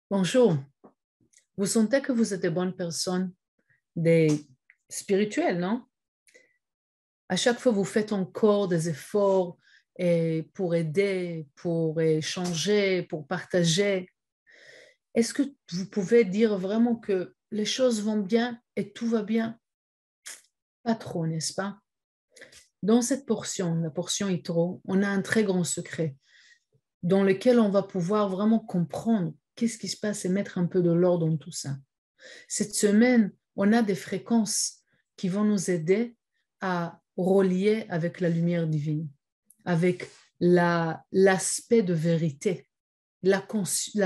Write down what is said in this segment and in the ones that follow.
Bonjour, vous sentez que vous êtes des bonnes personnes, des spirituels, non? À chaque fois, vous faites encore des efforts pour aider, pour échanger, pour partager. Est-ce que vous pouvez dire vraiment que les choses vont bien et tout va bien? Pas trop, n'est-ce pas? Dans cette portion, la portion Itro, on a un très grand secret dans lequel on va pouvoir vraiment comprendre qu'est-ce qui se passe et mettre un peu de l'ordre dans tout ça. Cette semaine, on a des fréquences qui vont nous aider à relier avec la lumière divine, avec l'aspect de vérité, la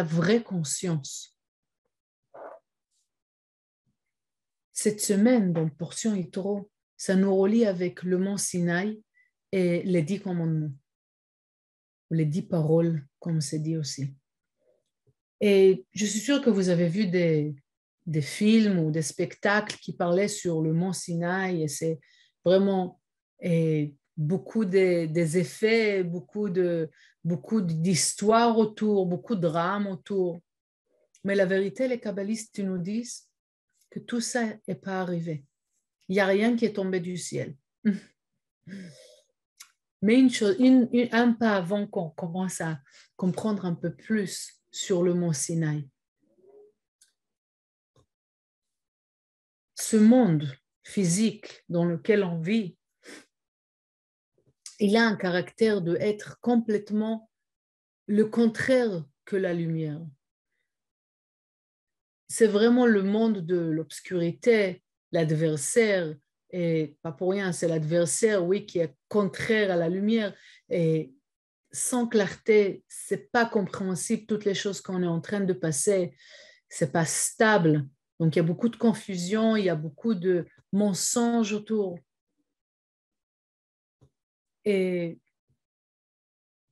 vraie conscience. Cette semaine, dans Portion Itro, ça nous relie avec le mont Sinaï et les 10 commandements, ou les 10 paroles, comme c'est dit aussi. Et je suis sûre que vous avez vu des films ou des spectacles qui parlaient sur le mont Sinaï et c'est vraiment beaucoup des effets, beaucoup d'histoires autour, beaucoup de drames autour. Mais la vérité, les kabbalistes nous disent que tout ça n'est pas arrivé. Il n'y a rien qui est tombé du ciel. Mais un pas avant qu'on commence à comprendre un peu plus sur le mont Sinaï. Ce monde physique dans lequel on vit, il a un caractère d'être complètement le contraire que la lumière. C'est vraiment le monde de l'obscurité, l'adversaire, et pas pour rien, c'est l'adversaire, oui, qui est contraire à la lumière, et sans clarté, c'est pas compréhensible toutes les choses qu'on est en train de passer, c'est pas stable. Donc, il y a beaucoup de confusion, il y a beaucoup de mensonges autour. Et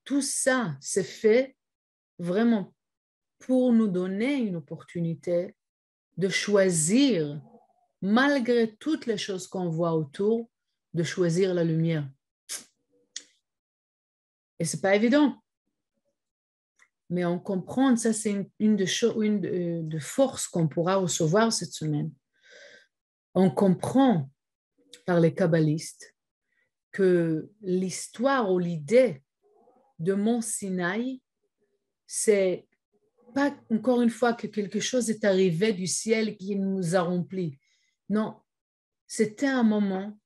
tout ça, c'est fait vraiment pour nous donner une opportunité de choisir, malgré toutes les choses qu'on voit autour, de choisir la lumière. Et ce n'est pas évident. Mais on comprend, ça c'est une de forces qu'on pourra recevoir cette semaine. On comprend par les kabbalistes que l'histoire ou l'idée de Mont Sinaï, c'est pas encore une fois que quelque chose est arrivé du ciel qui nous a remplis. Non, c'était un moment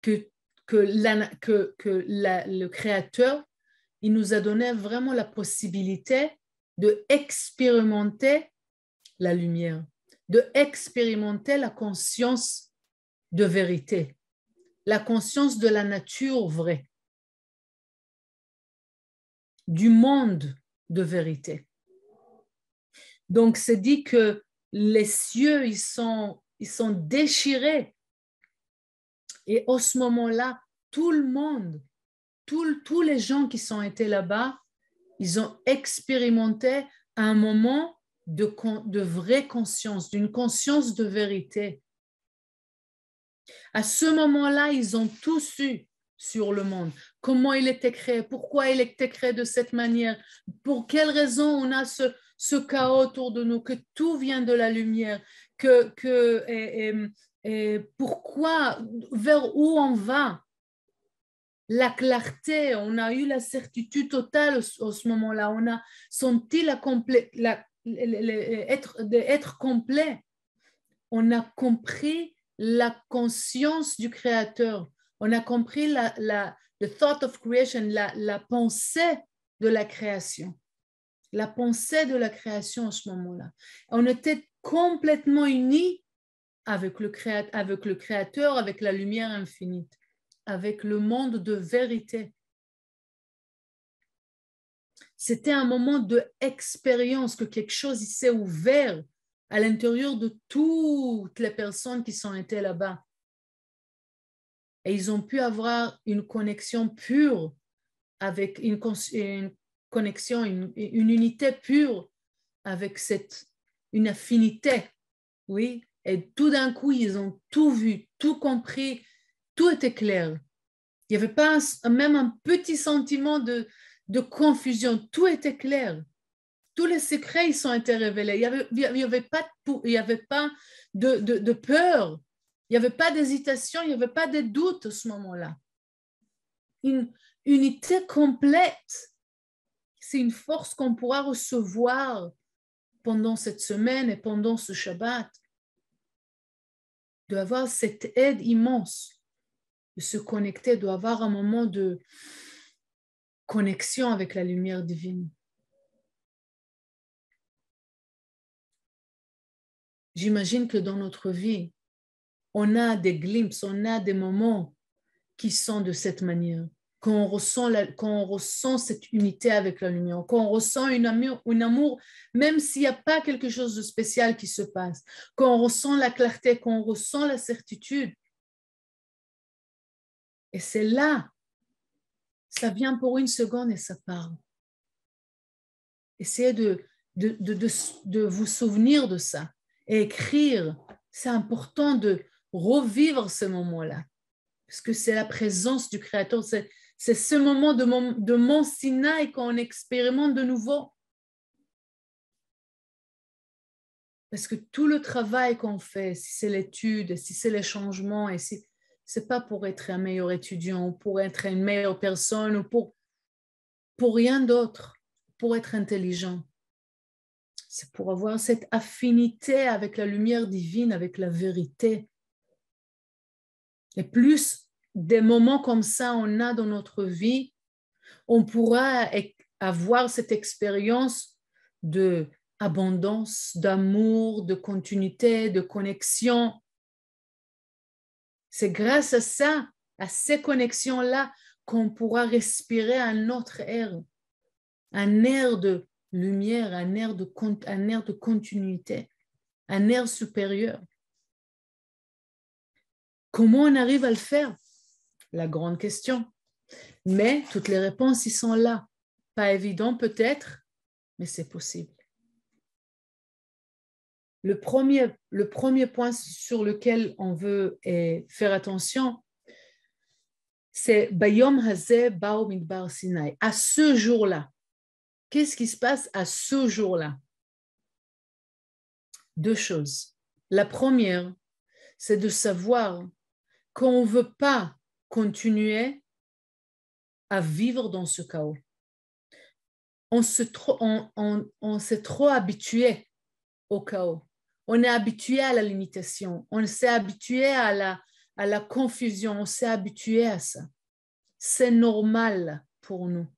que le Créateur, il nous a donné vraiment la possibilité de expérimenter la lumière, de expérimenter la conscience de vérité, la conscience de la nature vraie, du monde de vérité. Donc, c'est dit que les cieux, ils sont déchirés. Et à ce moment-là, tout le monde, tous les gens qui sont été là-bas, ils ont expérimenté un moment de vraie conscience, d'une conscience de vérité. À ce moment-là, ils ont tous su sur le monde, comment il était créé, pourquoi il était créé de cette manière, pour quelles raisons on a ce chaos autour de nous, que tout vient de la lumière, et pourquoi, vers où on va. La clarté, on a eu la certitude totale à ce moment-là, on a senti être complet, on a compris la conscience du Créateur, on a compris the thought of creation, la pensée de la création, la pensée de la création à ce moment-là. On était complètement unis avec le Créateur, avec la lumière infinie, avec le monde de vérité. C'était un moment d'expérience, que quelque chose s'est ouvert à l'intérieur de toutes les personnes qui sont été là-bas. Et ils ont pu avoir une connexion pure, avec une connexion, une unité pure avec une affinité. Oui. Et tout d'un coup, ils ont tout vu, tout compris, tout était clair. Il n'y avait pas même un petit sentiment de confusion. Tout était clair. Tous les secrets, ils ont été révélés. Il y avait pas de peur. Il n'y avait pas d'hésitation. Il n'y avait pas de doute à ce moment-là. Une unité complète. C'est une force qu'on pourra recevoir pendant cette semaine et pendant ce Shabbat. D'avoir cette aide immense, de se connecter, d'avoir un moment de connexion avec la lumière divine. J'imagine que dans notre vie, on a des glimpses, on a des moments qui sont de cette manière, quand on ressent cette unité avec la lumière, quand on ressent un amour, même s'il n'y a pas quelque chose de spécial qui se passe, quand on ressent la clarté, quand on ressent la certitude. Et c'est là, ça vient pour une seconde et ça part. Essayez de vous souvenir de ça et écrire. C'est important de revivre ce moment-là, parce que c'est la présence du Créateur. C'est ce moment de Mont Sinaï qu'on expérimente de nouveau. Parce que tout le travail qu'on fait, si c'est l'étude, si c'est les changements, et si c'est pas pour être un meilleur étudiant, pour être une meilleure personne, ou pour rien d'autre, pour être intelligent. C'est pour avoir cette affinité avec la lumière divine, avec la vérité. Et plus des moments comme ça on a dans notre vie, on pourra avoir cette expérience d'abondance, d'amour, de continuité, de connexion. C'est grâce à ça, à ces connexions-là, qu'on pourra respirer un autre air, un air de lumière, un air de continuité, un air supérieur. Comment on arrive à le faire? La grande question. Mais toutes les réponses, ils sont là. Pas évident peut-être, mais c'est possible. Le premier point sur lequel on veut faire attention, c'est Bayom Hazeh Bao Midbar Sinai. À ce jour-là, qu'est-ce qui se passe à ce jour-là? Deux choses. La première, c'est de savoir qu'on ne veut pas continuer à vivre dans ce chaos. On s'est trop habitué au chaos. On est habitué à la limitation. On s'est habitué à la confusion. On s'est habitué à ça. C'est normal pour nous.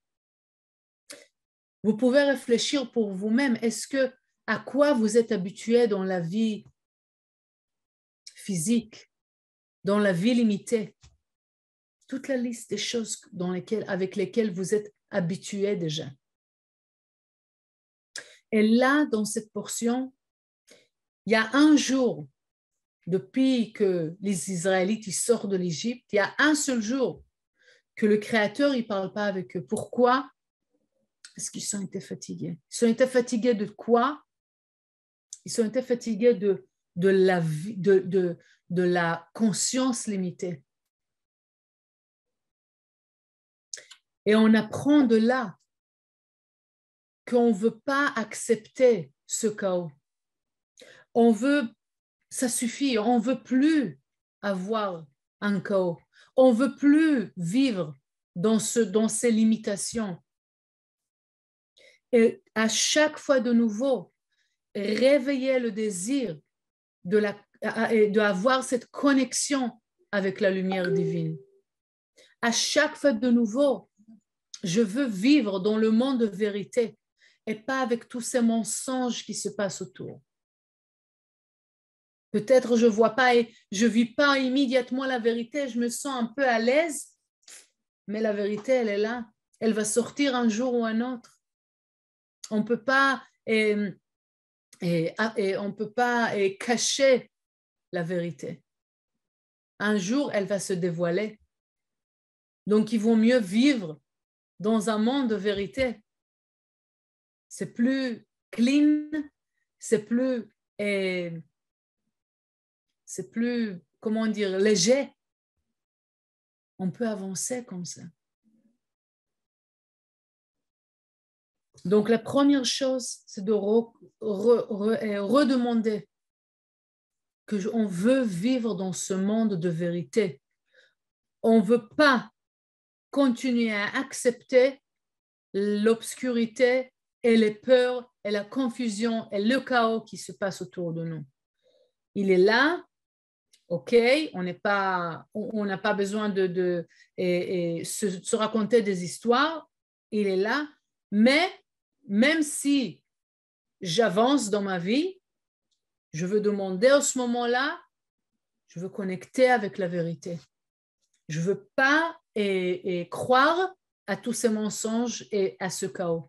Vous pouvez réfléchir pour vous-même. À quoi vous êtes habitué dans la vie physique, dans la vie limitée? Toute la liste des choses avec lesquelles vous êtes habitué déjà. Et là, dans cette portion, il y a un jour, depuis que les Israélites ils sortent de l'Égypte, il y a un seul jour que le Créateur ne parle pas avec eux. Pourquoi? Parce qu'ils ont été fatigués. Ils ont été fatigués de quoi? Ils ont été fatigués de la conscience limitée. Et on apprend de là qu'on ne veut pas accepter ce chaos. Ça suffit, on ne veut plus avoir un chaos. On ne veut plus vivre dans ces limitations. Et à chaque fois de nouveau, réveiller le désir d'avoir cette connexion avec la lumière divine. À chaque fois de nouveau, je veux vivre dans le monde de vérité et pas avec tous ces mensonges qui se passent autour. Peut-être je vois pas et je vis pas immédiatement la vérité, je me sens un peu à l'aise, mais la vérité, elle est là. Elle va sortir un jour ou un autre. On peut pas on peut pas cacher la vérité. Un jour, elle va se dévoiler. Donc, il vaut mieux vivre dans un monde de vérité. C'est plus clean, c'est plus, comment dire, léger. On peut avancer comme ça. Donc, la première chose, c'est de redemander qu'on veut vivre dans ce monde de vérité. On ne veut pas continuer à accepter l'obscurité et les peurs et la confusion et le chaos qui se passe autour de nous. Il est là, ok, on n'a pas besoin de se raconter des histoires, il est là, mais même si j'avance dans ma vie, je veux demander à ce moment-là, je veux connecter avec la vérité. Je ne veux pas croire à tous ces mensonges et à ce chaos.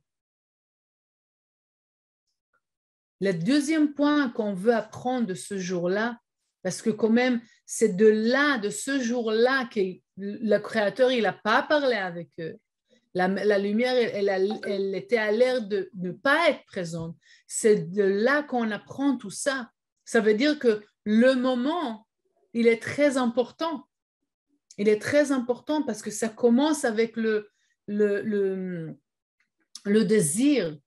Le deuxième point qu'on veut apprendre de ce jour-là, parce que quand même, c'est de ce jour-là que le Créateur, il n'a pas parlé avec eux. La lumière, elle était à l'air de ne pas être présente. C'est de là qu'on apprend tout ça. Ça veut dire que le moment, il est très important. Il est très important parce que ça commence avec le désir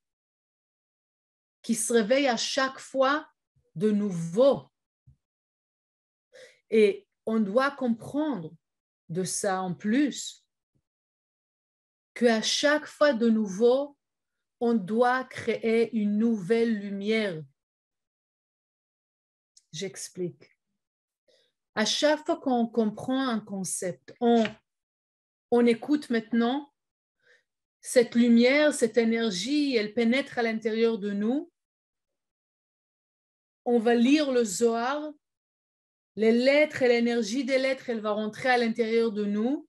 qui se réveille à chaque fois de nouveau. Et on doit comprendre de ça en plus, qu'à chaque fois de nouveau, on doit créer une nouvelle lumière. J'explique. À chaque fois qu'on comprend un concept, on écoute maintenant cette lumière, cette énergie, elle pénètre à l'intérieur de nous. On va lire le Zohar, les lettres et l'énergie des lettres, elle va rentrer à l'intérieur de nous.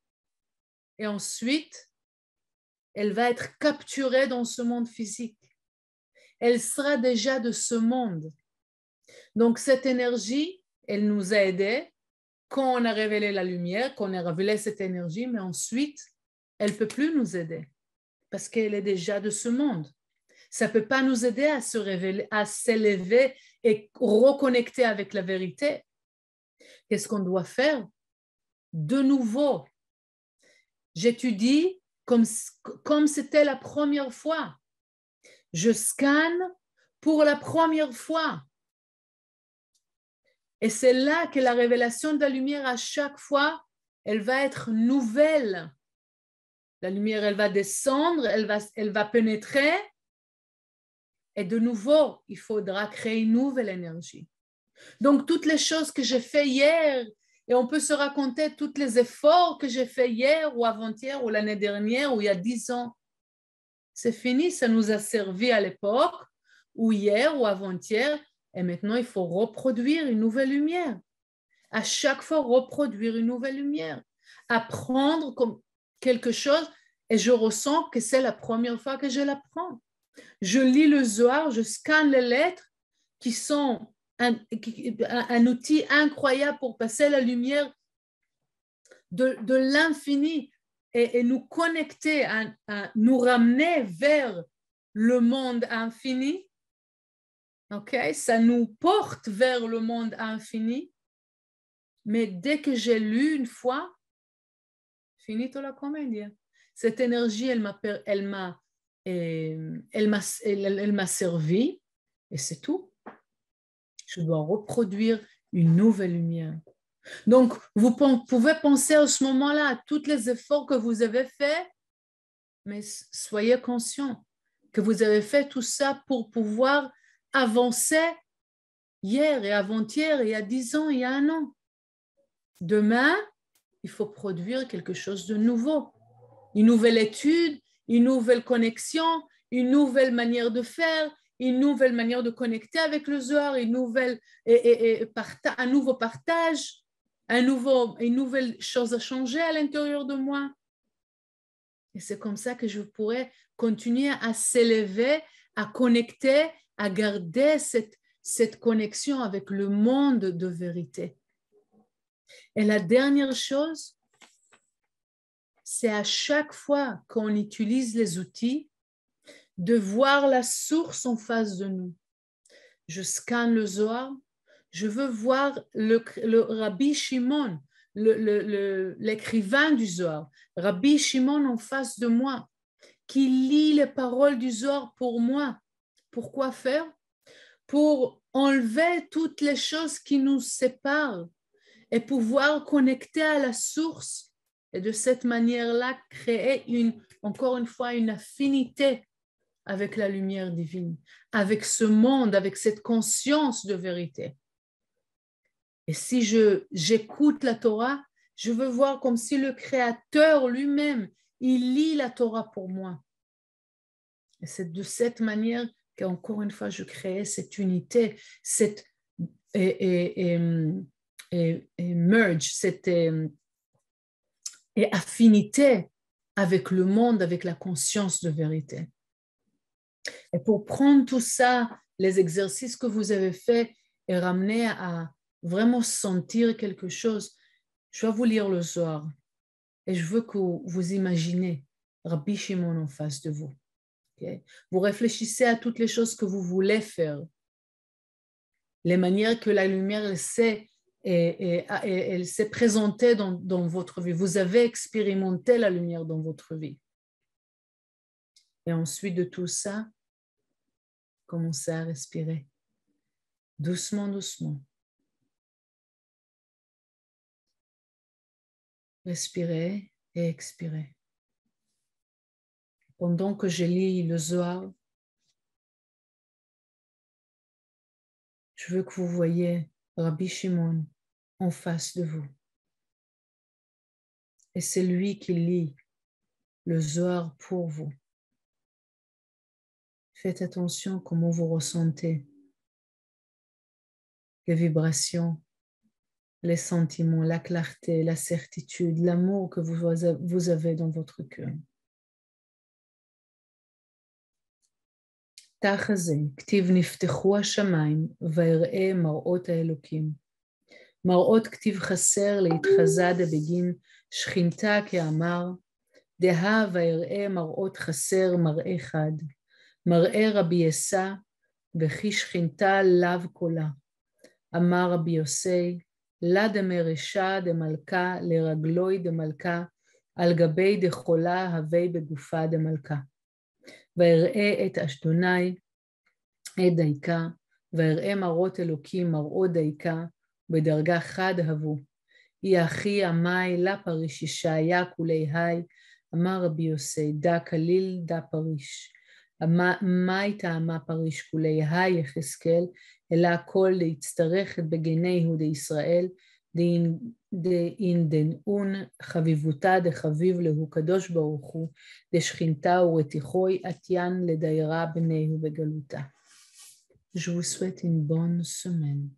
Et ensuite, elle va être capturée dans ce monde physique. Elle sera déjà de ce monde. Donc, cette énergie, elle nous a aidés quand on a révélé la lumière, quand on a révélé cette énergie, mais ensuite, elle ne peut plus nous aider parce qu'elle est déjà de ce monde. Ça ne peut pas nous aider à se révéler, à s'élever et reconnecter avec la vérité. Qu'est-ce qu'on doit faire? De nouveau, j'étudie comme c'était la première fois. Je scanne pour la première fois. Et c'est là que la révélation de la lumière, à chaque fois, elle va être nouvelle. La lumière, elle va descendre, elle va pénétrer. Et de nouveau, il faudra créer une nouvelle énergie. Donc, toutes les choses que j'ai fait hier, et on peut se raconter tous les efforts que j'ai fait hier ou avant-hier ou l'année dernière ou il y a 10 ans. C'est fini, ça nous a servi à l'époque, ou hier ou avant-hier, et maintenant il faut reproduire une nouvelle lumière. À chaque fois, reproduire une nouvelle lumière. Apprendre comme quelque chose, et je ressens que c'est la première fois que je l'apprends. Je lis le Zohar, je scanne les lettres qui sont un outil incroyable pour passer la lumière de l'infini et nous connecter, nous ramener vers le monde infini. Okay? Ça nous porte vers le monde infini. Mais dès que j'ai lu une fois, finito la commedia. Cette énergie, elle m'a servi et c'est tout. Je dois reproduire une nouvelle lumière. Donc, vous pouvez penser à ce moment-là à tous les efforts que vous avez faits, mais soyez conscient que vous avez fait tout ça pour pouvoir avancer hier et avant-hier, il y a 10 ans, il y a 1 an. Demain, il faut produire quelque chose de nouveau. Une nouvelle étude, une nouvelle connexion, une nouvelle manière de faire, une nouvelle manière de connecter avec le Zohar, un nouveau partage, une nouvelle chose à changer à l'intérieur de moi. Et c'est comme ça que je pourrais continuer à s'élever, à connecter, à garder cette connexion avec le monde de vérité. Et la dernière chose, c'est à chaque fois qu'on utilise les outils, de voir la source en face de nous. Je scanne le Zohar, je veux voir le Rabbi Shimon, l'écrivain du Zohar, Rabbi Shimon en face de moi. qui lit les paroles du Zohar pour moi. Pourquoi faire? Pour enlever toutes les choses qui nous séparent et pouvoir connecter à la source et de cette manière-là créer encore une fois une affinité avec la lumière divine, avec ce monde, avec cette conscience de vérité. Et si j'écoute la Torah, je veux voir comme si le Créateur lui-même, il lit la Torah pour moi. Et c'est de cette manière qu'encore une fois, je crée cette unité, cette merge, cette affinité avec le monde, avec la conscience de vérité. Et pour prendre tout ça, les exercices que vous avez faits et ramener à vraiment sentir quelque chose, je vais vous lire le Zohar et je veux que vous imaginez Rabbi Shimon en face de vous. Okay? Vous réfléchissez à toutes les choses que vous voulez faire, les manières que la lumière elle s'est présentée dans votre vie. Vous avez expérimenté la lumière dans votre vie. Et ensuite de tout ça, commencez à respirer doucement, doucement. Respirez et expirez. Pendant que je lis le Zohar, je veux que vous voyez Rabbi Shimon en face de vous. Et c'est lui qui lit le Zohar pour vous. Faites attention comment vous ressentez les vibrations, les sentiments, la clarté, la certitude, l'amour que vous avez dans votre cœur. תח הזה, כתיב נפתחו השמיים ויראה מראות האלוקים. מראות כתיב חסר להתחזה דבגין שכינתה כאמר, דהה ויראה מראות חסר מראה חד, מראה רבי יסע וכי שכינתה לאו קולה. אמר רבי יוסי, לה דמרשה דמלכה לרגלוי דמלכה, על גבי דחולה הווי בגופה דמלכה. ויראה את אשדוני, את דייקה, ויראה מראות אלוקים מראות דייקה, בדרגה חד הבו. היא אחי עמי לה פריש ישעיה כולי היי, אמר רבי יוסי, דה כליל דה פריש. מאי טעמה פריש כולי היי יחזקאל, אלא הכל להצטרכת בגני יהודי ישראל, דאין דנאון חביבותה דחביב להו קדוש ברוך הוא, דשכינתה ורתיחוי עטיין לדיירה בניהו בגלותה. Je vous souhaite une bonne semaine.